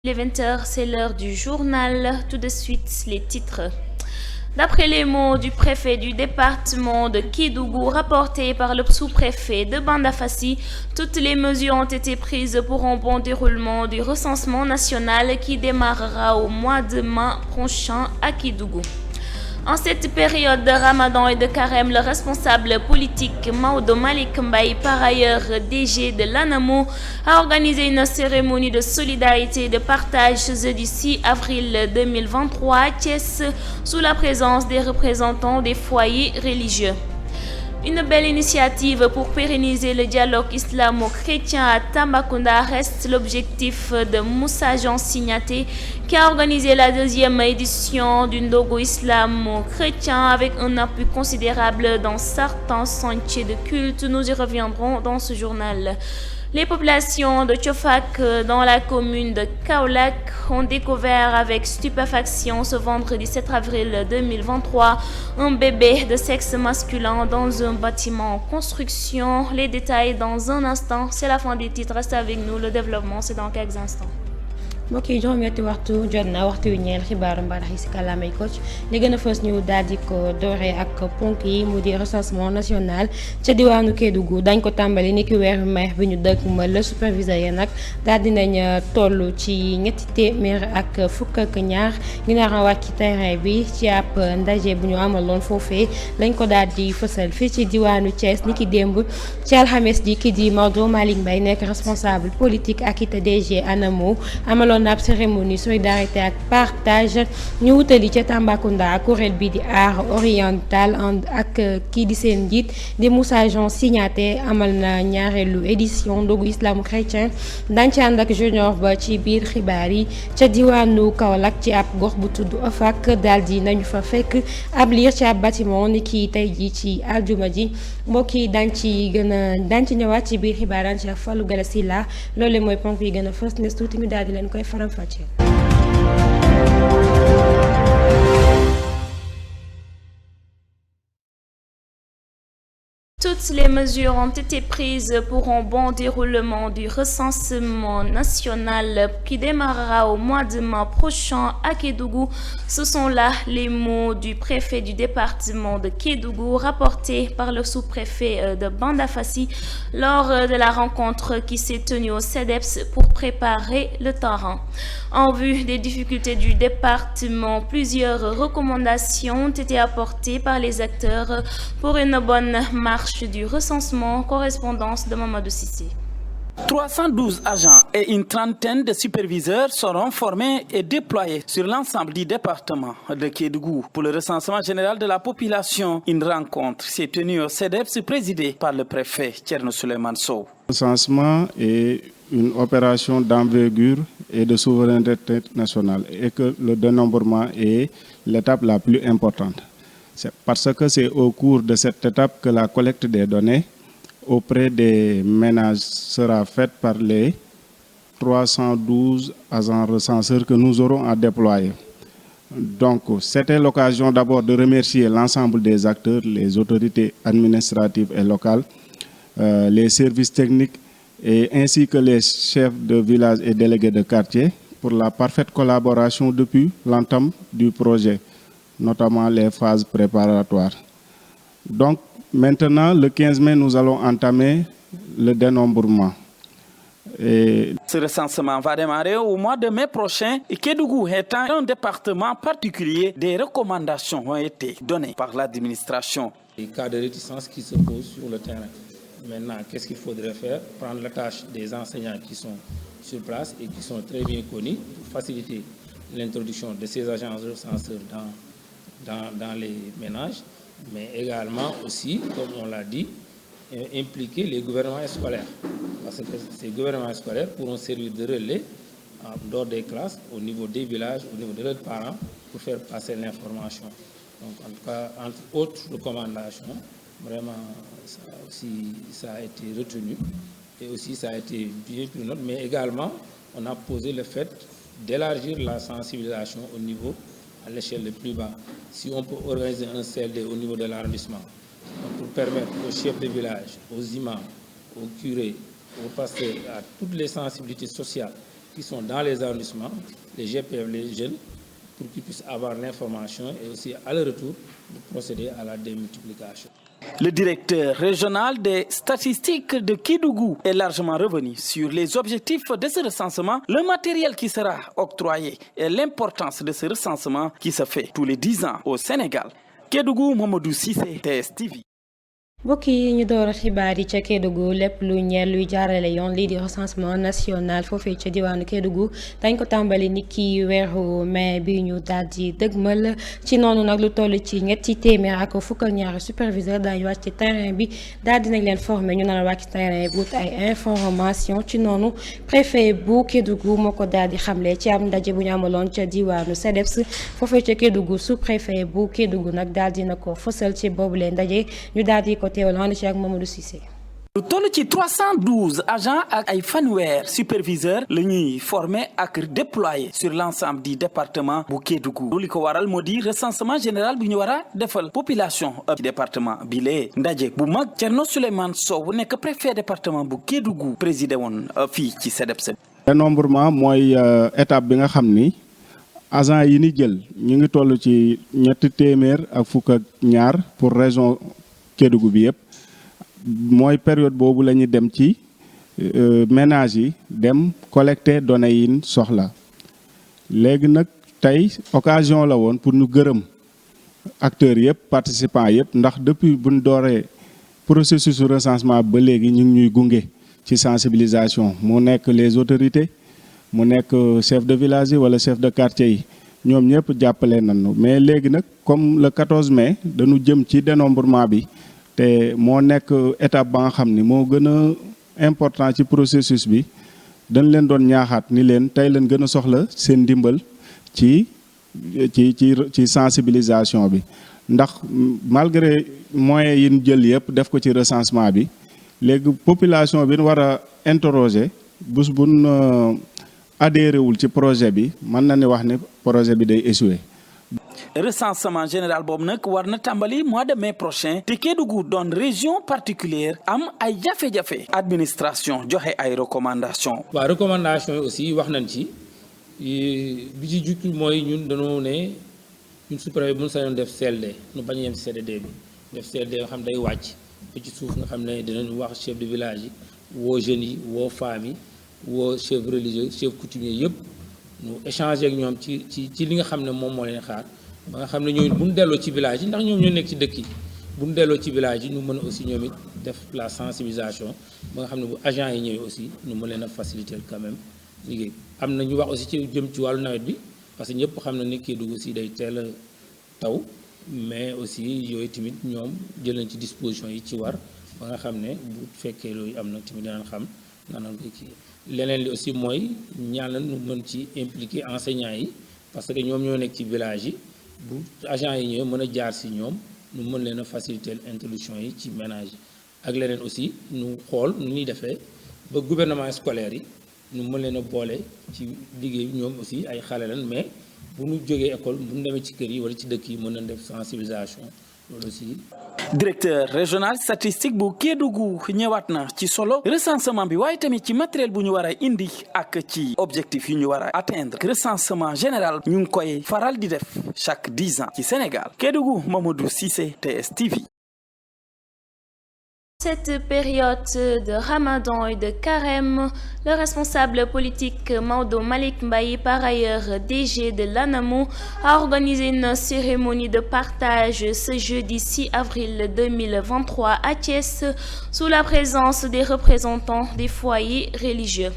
Il est 20h, c'est l'heure du journal. Tout de suite, les titres. D'après les mots du préfet du département de Kédougou rapportés par le sous-préfet de Bandafassi, toutes les mesures ont été prises pour un bon déroulement du recensement national qui démarrera au mois de mai prochain à Kédougou. En cette période de Ramadan et de Carême, le responsable politique Maodo Malik Mbaye, par ailleurs DG de l'ANAMO, a organisé une cérémonie de solidarité et de partage jeudi 6 avril 2023 à Thiès sous la présence des représentants des foyers religieux. Une belle initiative pour pérenniser le dialogue islamo-chrétien à Tambacounda reste l'objectif de Moussa Jean Signaté, qui a organisé la deuxième édition du Ndogo islamo-chrétien avec un appui considérable dans certains sentiers de culte. Nous y reviendrons dans ce journal. Les populations de Tchofak dans la commune de Kaolack ont découvert avec stupéfaction ce vendredi 7 avril 2023 un bébé de sexe masculin dans un bâtiment en construction. Les détails dans un instant. C'est la fin des titres. Restez avec nous. Le développement, c'est dans quelques instants. mbokk yi juróom-ñetti waxtu jot na waxtu wi ñeel xibaaru mbalax yi si kàllaamay Kocc li gën a fës ñu daal di ko dooree ak ponk yi mu di recensement national ca diwaanu Kédougou dañ ko tàmbali ni ki weeru mai bi ñu dëkk ma la superviseur yi nag daal dinañ toll ci ñetti téeméer ak fukk ak ñaar ñu nar a wàcc ci terrain bi ci ab ndaje bu ñu amaloon foofee lañ ko daal di fësal fii ci diwaanu Thiès ni ki démb ci alxames ji ki di Maodo Malick Mbaye nekk responsable politique ak it DG ANAMO amaloon ab cérémonie solidarité ak partage ñu wutali ca Tambacounda kuréel bi di art oriental ak kii di seen njiit di Moussa Jean Signaté amal na ñaareelu édition ndogu islamo-chrétien dañ ci ànd ak junior ba ci biir xibaar yi ca diwaanu Kaolack ci ab gox bu tudd Ofak daal di nañu fa fekk ab liir ci ab bâtiment ni ki tey ji ci aljuma ji mbokk yi dañ ci ñëwaat ci biir xibaar dañ ci ak Fallou Galasila loolu mooy ponk yi gën a fës nes tuuti ñu daal di leen koy faram-fàccee. Toutes les mesures ont été prises pour un bon déroulement du recensement national qui démarrera au mois de mai prochain à Kédougou. Ce sont là les mots du préfet du département de Kédougou rapportés par le sous-préfet de Bandafassi lors de la rencontre qui s'est tenue au CEDEPS pour préparer le terrain. En vue des difficultés du département, plusieurs recommandations ont été apportées par les acteurs pour une bonne marche du recensement. Correspondance de Mamadou Sissé. 312 agents et une trentaine de superviseurs seront formés et déployés sur l'ensemble du département de Kédougou pour le recensement général de la population. Une rencontre s'est tenue au CEDEPS présidée par le préfet Thierno Souleymane Sow. Le recensement est une opération d'envergure et de souveraineté nationale et que le dénombrement est l'étape la plus importante. C'est parce que c'est au cours de cette étape que la collecte des données auprès des ménages sera faite par les 312 agents recenseurs que nous aurons à déployer. Donc, c'était l'occasion d'abord de remercier l'ensemble des acteurs, les autorités administratives et locales, les services techniques et ainsi que les chefs de village et délégués de quartier pour la parfaite collaboration depuis l'entame du projet, notamment les phases préparatoires. Donc, maintenant, le 15 mai, nous allons entamer le dénombrement. Ce recensement va démarrer au mois de mai prochain et Kédougou étant un département particulier, des recommandations ont été données par l'administration. Les cas de réticence qui se posent sur le terrain. Maintenant, qu'est-ce qu'il faudrait faire? Prendre la tâche des enseignants qui sont sur place et qui sont très bien connus pour faciliter l'introduction de ces agents recenseurs dans les ménages, mais également aussi, comme on l'a dit, impliquer les gouvernements scolaires. Parce que ces gouvernements scolaires pourront servir de relais en dehors des classes, au niveau des villages, au niveau de leurs parents, pour faire passer l'information. Donc, en tout cas, entre autres recommandations, vraiment, ça a été retenu et aussi ça a été bien pris note, mais également, on a posé le fait d'élargir la sensibilisation au niveau à l'échelle le plus bas. Si on peut organiser un CLD au niveau de l'arrondissement pour permettre aux chefs de village, aux imams, aux curés, aux pasteurs, à toutes les sensibilités sociales qui sont dans les arrondissements, les GPF, les jeunes, pour qu'ils puissent avoir l'information et aussi à leur retour de procéder à la démultiplication. Le directeur régional des statistiques de Kédougou est largement revenu sur les objectifs de ce recensement, le matériel qui sera octroyé et l'importance de ce recensement qui se fait tous les 10 ans au Sénégal. Kédougou, Mamadou Cissé, TSTV. mbokk yi ñu door xibaar yi ca Kédougou lépp lu ñeel luy jaarale yoon lii di recensement national foofee ca diwaanu Kédougou dañ ko tàmbali ni ki weeru mai bi ñu daal di dëgmal ci noonu nag lu toll ci ñetti téeméer ak fukk ak ñaari superviseur daañu wàcc ci terrain bi daal dinañ leen former ñu nar a wàcc ci terrain bi wut ay information ci noonu préfet bu Kédougou moo ko daal di xamle ci am ndaje bu ñu amaloon ca diwaanu CEDEPS foofee ca Kédougou sous préfet bu Kédougou nag daal dina ko fësal ci boobule ndaje ñu daal di ko teewal ci ak Mamadou Cissé. lu toll ci 312 agents ak ay fanweer superviseurs la ñuy former ak déployer sur l'ensemble du département bu Kédougou li ko waral moo di recensement général bu ñu war a defal population ci département bi lee ndaje bu mag Thierno Souleymane Sow nekk préfet département bu Kédougou présidé woon fii ci CEDEPS. dénombrement mooy étape bi nga xam ni agents yi ni jël ñu ngi toll ci ñetti téeméer ak fukk ak ñaar pour région Kédougou bi yëpp mooy période boobu la ñu dem ci ménage yi dem collecter données yi soxla léegi nag tey occasion la woon pour ñu gërëm acteurs yëpp participants yëpp ndax depuis buñ dooree processus recensement ba léegi ñu ngi ñuy gunge ci sensibilisation mu nekk les autorités mu nekk chef de village yi wala chef de quartier yi ñoom ñëpp jàppale nañu mais léegi nag comme le 14 mai dañu jëm ci dénombrement bi te moo nekk étape ba nga xam ni moo gën a important ci processus bi dañ leen doon ñaaxaat ni leen tey leen gën a soxla seen ndimbal ci sensibilisation bi ndax malgré moyens yi ñu jël yëpp def ko ci recensement bi léegi population bi ñu war a interroger bés buñ adhéré wul ci projet bi mën na ni wax ni projet bi day échoué. recensement général boobu nag war na tàmbali mois de mai prochain te Kédougou doon région particulière am ay jafe-jafe administration joxe ay recommandation waaw recommandation yi aussi wax nañ ci bi ci jukki mooy ñun dañoo ne ñun sous-préfet bu ñu sañoon def CLD nu bañ a yem ci CDD bi def CLD nga xam day wàcc ba ci suuf nga xam ne dinañ wax chef de village yi woo jeunes yi woo femmes yi woo chef religieux chef coutumier yëpp ñu échanger ak ñoom ci li nga xam ne moom moo leen xaar ba nga xam ne ñooñu bu ñu delloo ci village yi ndax ñoom ñoo nekk ci dëkk yi bu ñu delloo ci village yi ñu mën a aussi ñoom it def la sensibilisation ba nga xam ne bu agent yi ñëwee aussi ñu mën leen a faciliter quand même liggéey am na ñu wax aussi ci jëm ci wàllu nawet bi parce que ñëpp xam na ni Kédougou aussi day teel a taw mais aussi yooyu tamit ñoom jël nañ ci disposition yi ci war ba nga xam ne bu fekkee loolu am na tamit dinañ xam nanan ko kii leneen li aussi mooy ñaanal ñu mën ci impliquer enseignants yi parce que ñoom ñoo nekk ci village yi bu agent yi ñëwee mën a jaar si ñoom ñu mën leen a faciliter introduction yi ci ménage yi ak leneen aussi ñu xool nu ñuy defee ba gouvernement scolaire yi ñu mën leen a boole ci liggéey ñoom aussi ay xale lan mais bu ñu jógee école bu ñu demee ci kër yi wala ci dëkk yi mën nañ def sensibilisation loolu aussi. directeur régional statistique bu Kédougou ñëwaat na ci solo recensement bi waaye tamit ci matériel bu ñu war a indi ak ci objectif yu ñu war a atteindre recensement général ñu ngi koy faral di def chaque 10 ans ci Sénégal Kédougou Mamadou Cissé TSTV. Cette période de Ramadan et de Carême, le responsable politique Maodo Malick Mbaye, par ailleurs DG de l'ANAMO, a organisé une cérémonie de partage ce jeudi 6 avril 2023 à Thiès, sous la présence des représentants des foyers religieux.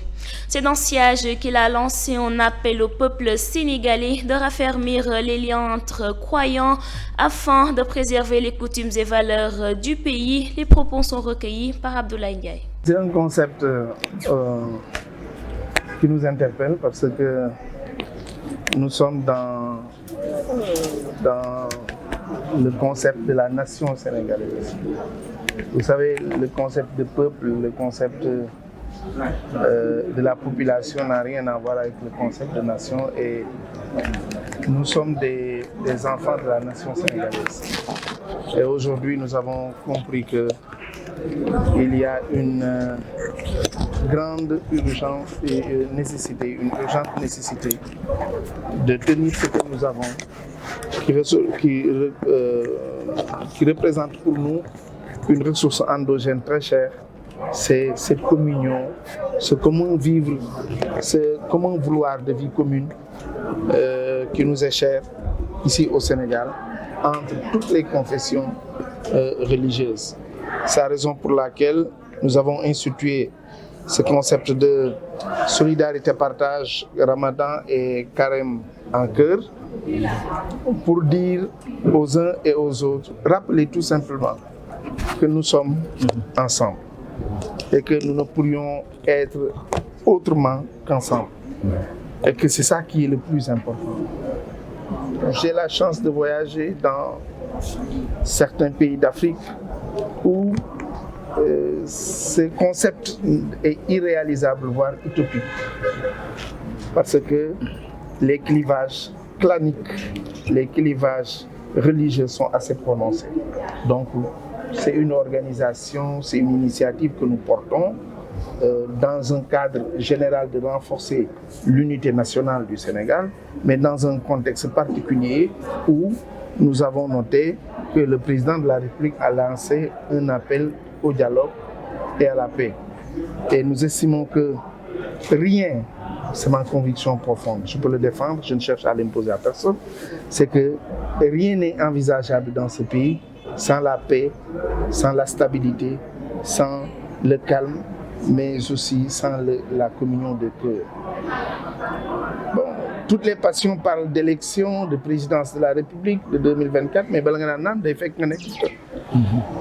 C'est dans ce siège qu'il a lancé un appel au peuple sénégalais de raffermir les liens entre croyants afin de préserver les coutumes et valeurs du pays. Les propos sont recueillis par Abdoulaye Ndiaye. C'est un concept qui nous interpelle parce que nous sommes dans le concept de la nation sénégalaise. Vous savez, le concept de peuple, le concept de la population n'a rien à voir avec le concept de nation et nous sommes des enfants de la nation sénégalaise. Et aujourd'hui, nous avons compris qu'il y a grande urgence et une urgente nécessité de tenir ce que nous avons, qui représente pour nous une ressource endogène très chère. C'est cette communion, ce comment vivre, ce comment vouloir de vie commune qui nous est cher ici au Sénégal, entre toutes les confessions religieuses. C'est la raison pour laquelle nous avons institué ce concept de solidarité, partage, Ramadan et Carême en cœur, pour dire aux uns et aux autres, rappeler tout simplement que nous sommes ensemble et que nous ne pourrions être autrement qu'ensemble. Et que c'est ça qui est le plus important. J'ai la chance de voyager dans certains pays d'Afrique où ce concept est irréalisable, voire utopique. Parce que les clivages claniques, les clivages religieux sont assez prononcés. Donc, c'est une organisation, c'est une initiative que nous portons dans un cadre général de renforcer l'unité nationale du Sénégal, mais dans un contexte particulier où nous avons noté que le président de la République a lancé un appel au dialogue et à la paix. Et nous estimons que rien, c'est ma conviction profonde, je peux le défendre, je ne cherche à l'imposer à personne, c'est que rien n'est envisageable dans ce pays sans la paix, sans la stabilité, sans le calme, mais aussi sans la communion des cœurs. Bon, toutes les passions parlent d'élection, de présidence de la République de 2024, mais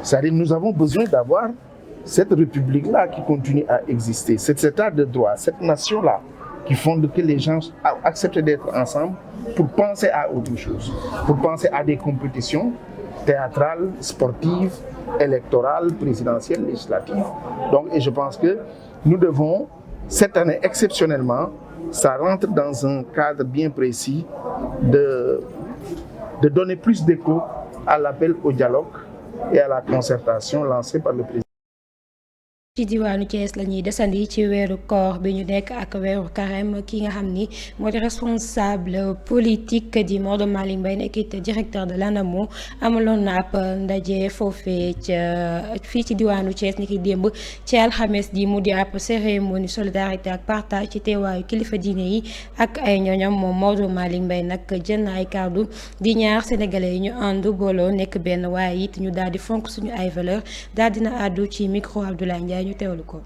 c'est-à-dire nous avons besoin d'avoir cette République-là qui continue à exister, cet état de droit, cette nation-là qui font que les gens acceptent d'être ensemble pour penser à autre chose, pour penser à des compétitions théâtrales, sportives, électorales, présidentielles, législatives. Donc, et je pense que nous devons, cette année exceptionnellement, ça rentre dans un cadre bien précis de donner plus d'écho à l'appel au dialogue et à la concertation lancée par le président. ci diwaanu Thiès la ñuy desandi ci weeru koor bi ñu nekk ak weeru carême ki nga xam ni moo di responsable politique di Maodo Malick Mbaye nekkit directeur de l'ANAMO amaloon na ab ndaje foofee ca fii ci diwaanu Thiès ni ki démb ci alxames ji mu di ab cérémonie solidarité ak partage ci teewaayu kilifa diine yi ak ay ñooñam moom Maodo Malick Mbaye nag jël na ay kàddu di ñaar sénégalais yi ñu ànd booloo nekk benn waaye it ñu daal di fonk suñu ay valeur daal dina àddu ci micro Abdoulaye Ndiaye ñu teewlu ko.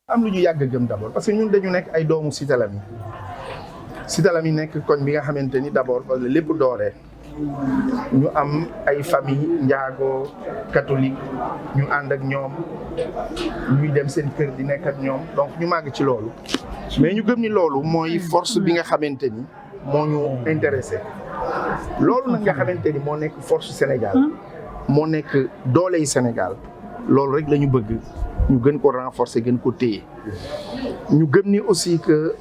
am lu ñu yàgg gëm d'abord parce que ñun dañu nekk ay doomu Cité Lamy nekk koñ bi nga xamante ni d'abord lépp dooree ñu am ay famille njaago catholique ñu ànd ak ñoom ñuy dem seen kër di nekk ak ñoom donc ñu màgg ci loolu mais ñu gëm ni loolu mooy force bi nga xamante ni moo ñu intéressé loolu nag nga xamante ni moo nekk force Sénégal moo nekk dooley Sénégal loolu rek la ñu bëgg ñu gën ko renforcer gën ko téye ñu gëm ni aussi que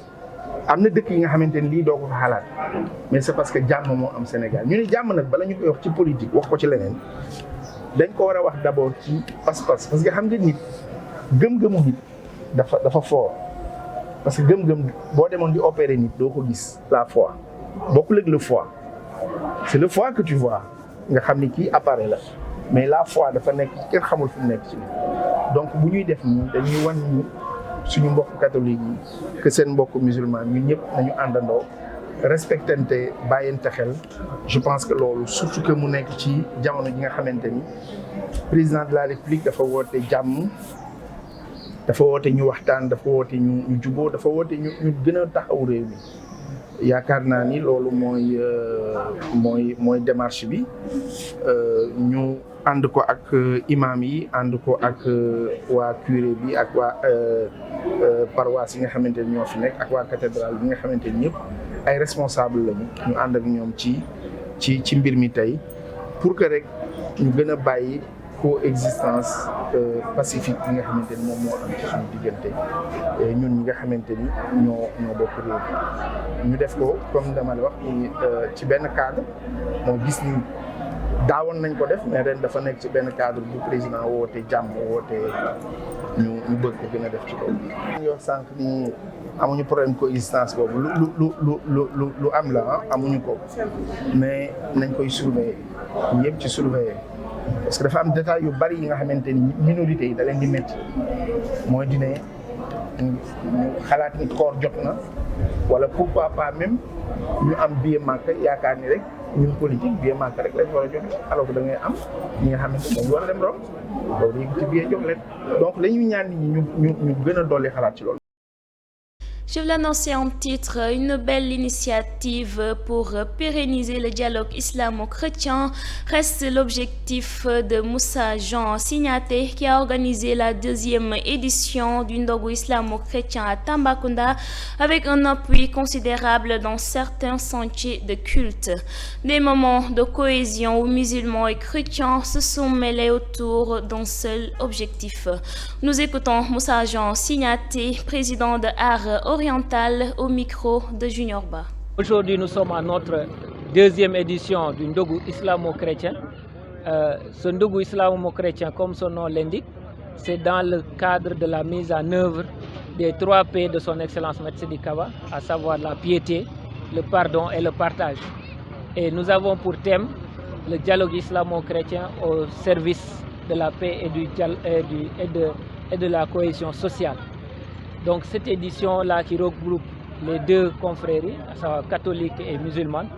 am na dëkk yi nga xamante ni lii doo ko fa xalaat mais c'est parce que jàmm moo am Sénégal ñu ne jàmm nag bala ñu koy wax ci politique wax ko ci leneen dañ ko war a wax d'abord ci pas-pas parce que xam nga nit gëm-gëmu nit dafa fort parce que gëm-gëm boo demoon di opérer nit doo ko gis la foi bokkul ak le foie c'est le foie que tu vois nga xam ni kii appareil la mais la foi dafa nekk kenn xamul fu mu nekk ci donc bu ñuy def nii dañuy wan ñu suñu mbokk catholique yi que seen mbokk musulman ñun ñëpp nañu àndandoo respectante bàyyante xel je pense que loolu surtout que mu nekk ci jamono ji nga xamante ni président de la République dafa woote jàmm dafa woote ñu waxtaan dafa woote ñu juboo dafa woote ñu gën a taxaw réew mi yaakaar naa ni loolu mooy démarche bi ñu ànd ko ak imam yi ànd ko ak waa curé bi ak waa paroisse yi nga xamante ni ñoo fi nekk ak waa cathédrale bi nga xamante ni ñëpp ay responsable lañu ñu ànd ak ñoom ci mbir mi tey pour que rek ñu gën a bàyyi coexistence pacifique bi nga xamante ni moom moo am ci suñu diggante ñun ñi nga xamante ni ñoo bokk réew ñu def ko comme dama la wax ci benn cadre moo gis ni daawoon nañ ko def mais ren dafa nekk ci benn cadre bu président woote jàmm woote ñu bëgg ko gën a def ci loolu. ñu wax sànq ni amuñu problème coexistence boobu lu am la amuñu ko mais nañ koy surveiller yëpp ci surveiller parce que dafa am détail yu bari yi nga xamante ni minorité yi da leen di métti mooy dine xalaat ni koor jot na wala pourquoi pas même ñu am billet Makka yaakaar ni rek ñun politique billet Makka rek lañ war a joxe alors que da ngay am ñi nga xamante dañu war a dem Rome loolu yëg ci billet jox leen donc la ñuy ñaan nit ñi ñu gën a dolli xalaat ci loolu. Je vous l'annonçais en titre, une belle initiative pour pérenniser le dialogue islamo-chrétien reste l'objectif de Moussa Jean Signaté qui a organisé la 2e édition du Ndogu islamo-chrétien à Tambacounda avec un appui considérable dans certains sentiers de culte. Des moments de cohésion où musulmans et chrétiens se sont mêlés autour d'un seul objectif. Nous écoutons Moussa Jean Signaté, président de Art Oriental au micro de Junior Ba. Aujourd'hui, nous sommes à notre 2e édition du Ndogu islamo-chrétien. Ce Ndogu islamo-chrétien, comme son nom l'indique, c'est dans le cadre de la mise en œuvre des 3 P de son Excellence Maître Sidiki Kaba, à savoir la piété, le pardon et le partage. Et nous avons pour thème le dialogue islamo-chrétien au service de la paix et de la cohésion sociale. Donc cette édition-là qui regroupe les 2 confréries, à savoir catholiques et musulmanes,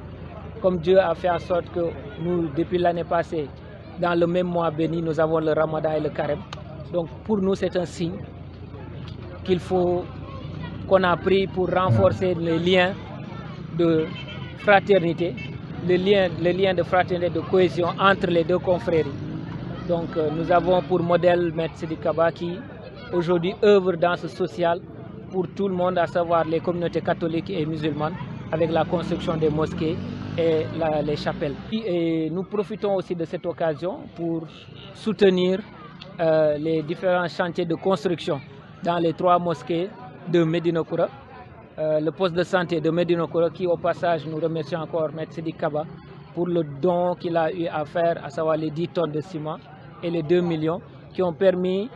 comme Dieu a fait en sorte que nous, depuis l'année passée, dans le même mois béni, nous avons le Ramadan et le Carême. Donc pour nous, c'est un signe qu'on a pris pour renforcer les liens de fraternité, les liens de fraternité, de cohésion entre les 2 confréries. Donc nous avons pour modèle Maître Sidiki Kaba qui aujourd'hui œuvre dans ce social pour tout le monde, à savoir les communautés catholiques et musulmanes, avec la construction des mosquées et les chapelles. Et nous profitons aussi de cette occasion pour soutenir les différents chantiers de construction dans les 3 mosquées de Médina Koura, le poste de santé de Médina Koura, qui au passage nous remercie encore Maître Sidiki Kaba pour le don qu'il a eu à faire, à savoir les 10 tonnes de ciment et les 2 millions qui ont permis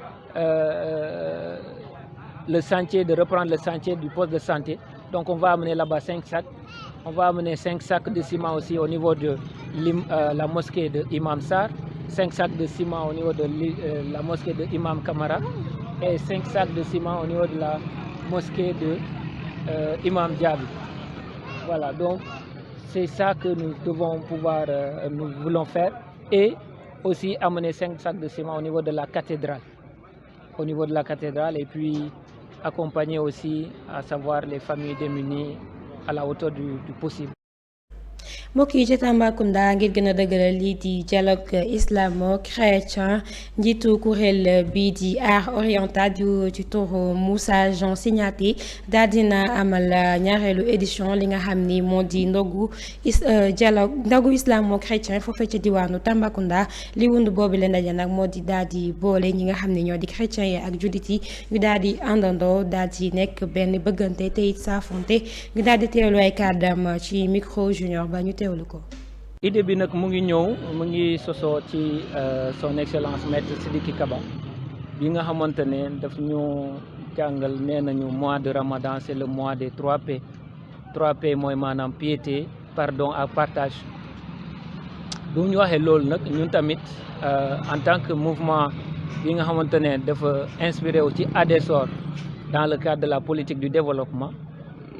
de reprendre le chantier du poste de santé. Donc on va amener là-bas 5 sacs. On va amener 5 sacs de ciment aussi au niveau de la mosquée de Imam Sarr, 5 sacs de ciment au niveau de la mosquée de Imam Kamara et 5 sacs de ciment au niveau de la mosquée de Imam Diaby. Voilà, donc c'est ça que nous voulons faire, et aussi amener 5 sacs de ciment au niveau de la cathédrale. Et puis accompagner aussi, à savoir les familles démunies à la hauteur du possible. mbokk yi ci Tambacounda ngir gën a dëgëral lii di dialogue islamo-chrétien njiitu kuréel bii di Art Oriental ci turu Moussa Jean Signaté daal dina amal ñaareelu édition li nga xam ni moo di ndogu islamo-chrétien foofee ci diwaanu Tambacounda li wund boobu la ndaje nag moo di daal di boole ñi nga xam ne ñoo di chrétiens yi ak jullit yi ñu daal di àndandoo daal di nekk benn bëggante te it saafonte ñu daal di teewlu ay kàddam ci micro Junior Ba ñu teewlu ko. idée bi nag mu ngi sosoo ci son excellence Maître Sidiki Kaba bi nga xamante ne daf ñu jàngal nee nañu mois de Ramadan c'est le mois des 3 P. 3 P mooy maanaam piété, pardon ak partage. bu ñu waxee loolu nag ñun tamit en tant que mouvement bi nga xamante ne dafa inspiré wu ci ADESOR dans le cadre de la politique du développement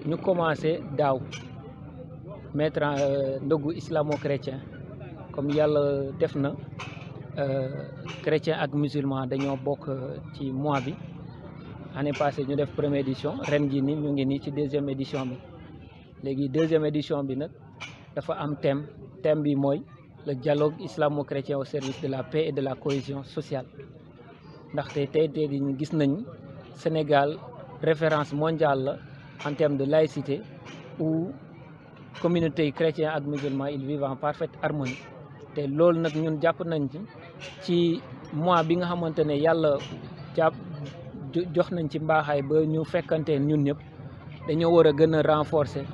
ñu commencé daaw mettre ndogu islamo-chrétien comme yàlla def na chrétien ak musulman dañoo bokk ci mois bi. Année passée ñu def première édition, ren ji ni ñu ngi nii ci 2e édition bi. Léegi 2e édition bi nag dafa am thème bi mooy le dialogue islamo-chrétien au service de la paix et de la cohésion sociale. ndaxte tey ñu gis nañ Sénégal référence mondiale la en termes de laïcité où communauté chrétienne ak musulman ils vivent en parfaite harmonie. te loolu nag ñun jàpp nañ ci mois bi nga xamante ne yàlla jox nañ ci mbaaxaay ba ñu fekkante ñun ñëpp dañoo war a gën a renforcer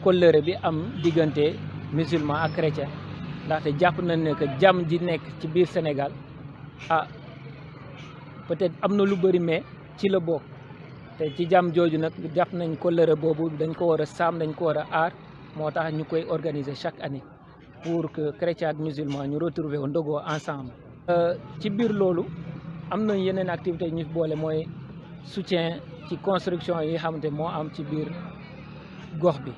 kóllëre bi am diggante musulman ak chrétien ndaxte jàpp nañ ne que jàmm ji nekk ci biir Sénégal peut-être am na lu bëri mais ci la bokk te ci jàmm jooju nag jàpp nañ kóllëre boobu dañ ko war a sàmm dañ ko war a aar moo tax ñu koy organiser chaque année pour que chrétiens ak musulmans ñu retrouver wu ndogoo ensemble. ci biir loolu am na yeneen activités ñu boole mooy soutien ci construction yi xamante moo am ci biir gox bi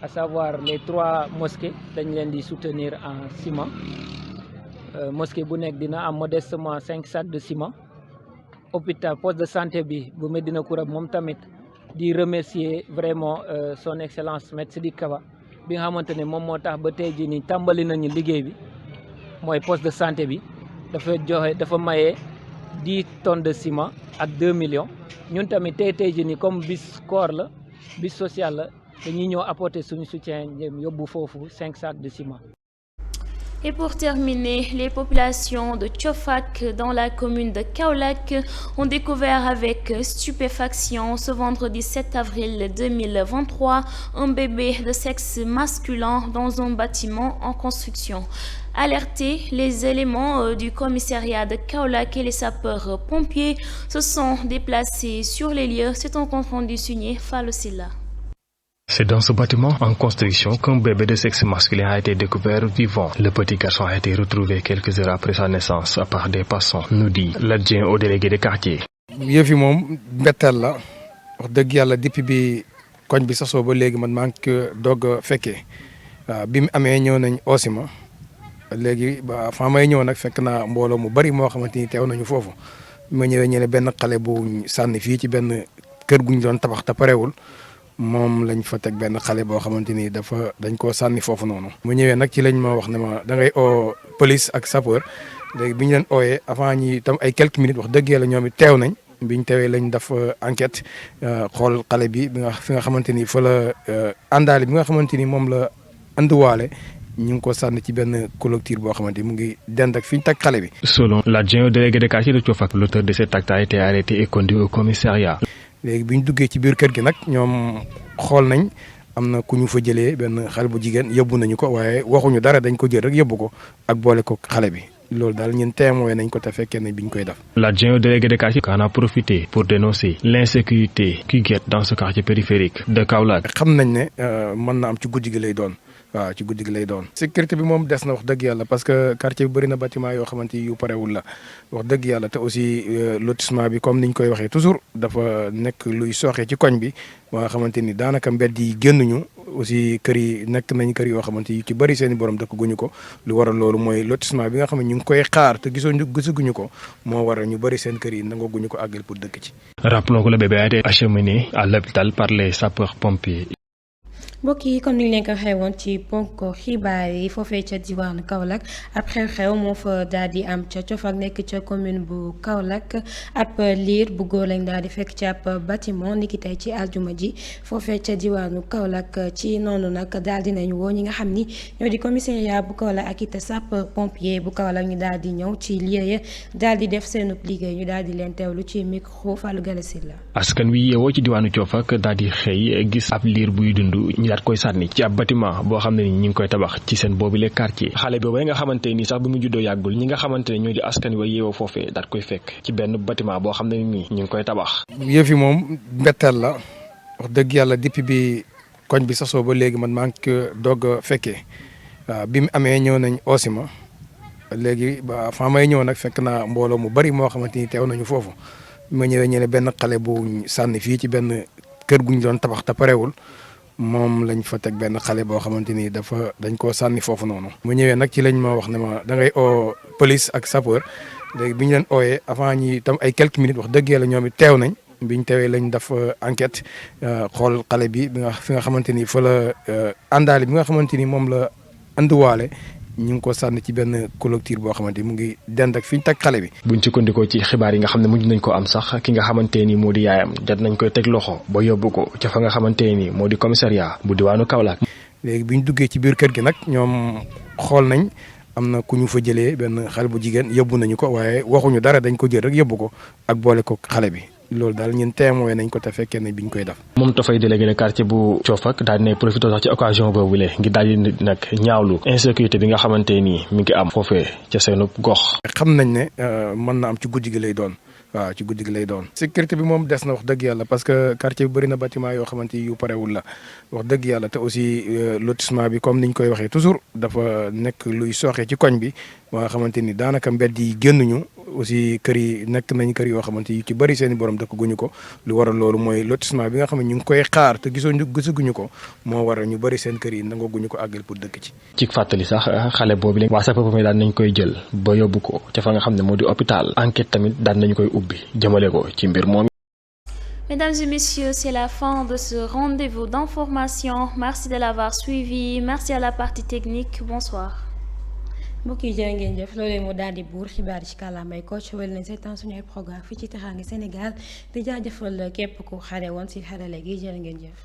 à savoir les 3 mosquées dañ leen di soutenir en ciment mosquée bu nekk dina am modestement 5 sacs de ciment. hôpital poste de santé bi bu Médina Kourab moom tamit di remercier vraiment son excellence maître Sidiki Kaba bi nga xamante ne moom moo tax ba tey jii nii tàmbali nañu liggéey bi mooy poste de santé bi dafa maye 10 tonnes de ciment ak 2 millions ñun tamit tey jii nii comme bis koor la bis social la dañuy ñëw apporter suñu soutien yóbbu foofu 5 sacs de ciment. Et pour terminer, les populations de Thiofak dans la commune de Kaolack ont découvert avec stupéfaction ce vendredi 7 avril 2023 un bébé de sexe masculin dans un bâtiment en construction. Alertés, les éléments du commissariat de Kaolack et les sapeurs-pompiers se sont déplacés sur les lieux. C'est un compte rendu signé Fallou Silla. C'est dans ce bâtiment en construction qu'un bébé de sexe masculin a été découvert vivant. Le petit garçon a été retrouvé quelques heures après sa naissance par des passants, nous dit l'adjoint au délégué de quartier. yëf yi moom mbetteel la wax dëgg yàlla depuis bi koñ bi sasoo ba léegi man maa ngi ko doog a fekkee bi mu amee ñëw nañ oosima léegi ba fa may ñëw nag fekk naa mbooloo mu bari moo xamante ni teew nañu foofu ma ñëwee ñu ne benn xale bu sànni fii ci benn kër gu ñu doon tabax te parewul moom lañ fa teg benn xale boo xamante ni dañ koo sànni foofu noonu. mu ñëwee nag ci lañ ma wax ne ma da ngay oo police ak sapeur léegi bi ñu leen ooyee avant ñi tam ay quelques minutes wax dëgg yàlla ñoom it teew nañ biñ teewee lañ def enquête xool xale bi fi nga xamante ni fa la àndaale bi nga xamante ni moom la andiwaale ñu ngi ko sànni ci benn clôture boo xamante ni mu ngi dend ak fi ñu teg xale bi. Selon l'adjoint au délégué de quartier de Thiofak, l'auteur de cet acte a été arrêté et conduit au commissariat. léegi bi ñu duggee ci biir kër gi nag ñoom xool nañ am na ku ñu fa jëlee benn xale bu jigéen yóbbu nañu ko waaye waxuñu dara dañ ko jël rek yóbbu ko ak boole ko xale bi loolu daal ñun témoin nañ ko te fekkee ne biñ koy def. L'adjoint au délégué de quartier en a profité pour dénoncer l'insécurité qui guette dans ce quartier périphérique de Kaolack. xam nañ ne mën na am ci guddi gi lay doon. waaw ci guddi gi lay doon. sécurité bi moom des na wax dëgg yàlla parce que quartier bi bëri na bâtiment yoo xamante yu parewul la wax dëgg yàlla te aussi lotissement bi comme niñ koy waxee toujours dafa nekk luy sooxee ci koñ bi ba nga xamante ni daanaka mbedd yi génnuñu aussi kër yi nekk nañ kër yoo xamante yu ci bëri seen i borom dëkk guñu ko lu waral loolu mooy lotissement bi nga xam ne ñu ngi koy xaar te gisaguñu ko moo waral ñu bëri seen kër yi nangaguñu ko àggal pour dëkk ci. Rappelons que le bébé a été acheminé à l'hôpital par les sapeurs-pompiers. mbokk yi comme ni ñu leen ko waxee woon ci ponk xibaar yi foofee ca diwaanu Kaolack ab xew-xew moo fa daal di am ca Thiofak nekk ca commune bu Kaolack ab liir bu góor lañ daal di fekk ci ab bâtiment niki tey ci aljuma ji foofee ca diwaanu Kaolack ci noonu nag daal di nañ woo ñi nga xam ni ñoo di commissariat bu Kaolack ak it sapeur pompier bu Kaolack ñu daal di ñëw ci lieu ya daal di def seenub liggéey ñu daal di leen teewlu ci micro Fallou Galassine la. askan wi yeewoo ci diwaanu Thiofak daal di xëy gis ab liir buy dund. daat koy sànni ci ab bâtiment boo xam ne ni ñi ngi koy tabax ci seen boobule quartier xale boobu nga xamante ni sax bi mu juddoo yàggul ñi nga xamante ne ñoo di askan wa yeewoo foofee daat koy fekk ci benn bâtiment boo xam ne ni ñi ngi koy tabax. yëf yi moom mbetteel la wax dëgg yàlla depuis bi koñ bi sasoo ba léegi man maa ngi ko doog a fekkee bi mu amee ñëw nañ oosima léegi ba fa may ñëw nag fekk naa mbooloo mu bari moo xamante ni teew nañu foofu ma ñëwee ñu ne benn xale bu sànni fii ci benn kër gu ñu doon tabax te parewul moom lañ fa teg benn xale boo xamante ni dañ koo sànni foofu noonu. mu ñëwee nag ci lañ ma wax ne ma da ngay oo police ak sapeur léegi bi ñu leen ooyee avant ñi tam ay quelques minutes wax dëgg yàlla ñoom it teew nañ biñ teewee lañ def enquête xool xale bi fi nga xamante ni fa la àndaale bi nga xamante ni moom la andiwaale ñu ngi ko sànni ci benn clôture boo xamante ni mu ngi dend ak fi ñu teg xale bi. buñ sukkandikoo ci xibaar yi nga xam ne mujj nañ ko am sax ki nga xamante ni moo di yaayam jot nañ koy teg loxo ba yóbbu ko ca fa nga xamante ni moo di commissariat bu diwaanu Kaolack. léegi bi ñu duggee ci biir kër gi nag ñoom xool nañ am na ku ñu fa jëlee benn xale bu jigéen yóbbu nañu ko waaye waxuñu dara dañ ko jël rek yóbbu ko ak boole ko xale bi loolu daal ñun témoin nañ ko te fekkee ne biñ koy def. moom dafay délégué de quartier bu Coofak daal di profité sax ci occasion boobule ngir daal di nag ñaawlu insécurité bi nga xamante ni mi ngi am foofee ca seenu gox. xam nañ ne mën na am ci guddi gi lay doon. waaw ci guddi gi lay doon. sécurité bi moom des na wax dëgg yàlla parce que quartier bi bëri na bâtiment yoo xamante yu parewul la wax dëgg yàlla te aussi lotissement bi comme niñ koy waxee toujours dafa nekk luy sooxe ci koñ bi ba nga xamante ni daanaka mbedd yi génnuñu aussi kër yi nekk nañ kër yoo xamante yu ci bëri seen i borom dëkk guñu ko lu waral loolu mooy lotissement bi nga xam ne ñu ngi koy xaar te gisaguñu ko moo waral ñu bëri seen kër yi nangaguñu ko àggal pour dëkk ci. ci fàttali sax xale boobu la waa sapeurs-pompiers daan nañ koy jël ba yóbbu ko ca fa nga xam ne moo di hôpital enquête tamit daan nañu koy ubbi jëmale ko ci mbir moom. Mesdames et messieurs, c'est la fin de ce rendez-vous d'information. Merci de l'avoir suivi. Merci à la partie technique. Bonsoir. mbokk yi jërë ngeen jëf loolee moo daal di buur xibaar yi ci kàllaamay Kocc wala nañ seetaan suñu ay programme fii ci Teranga Sénégal di jaajëfal képp ku xare woon si xarale gi jërë ngeen jëf.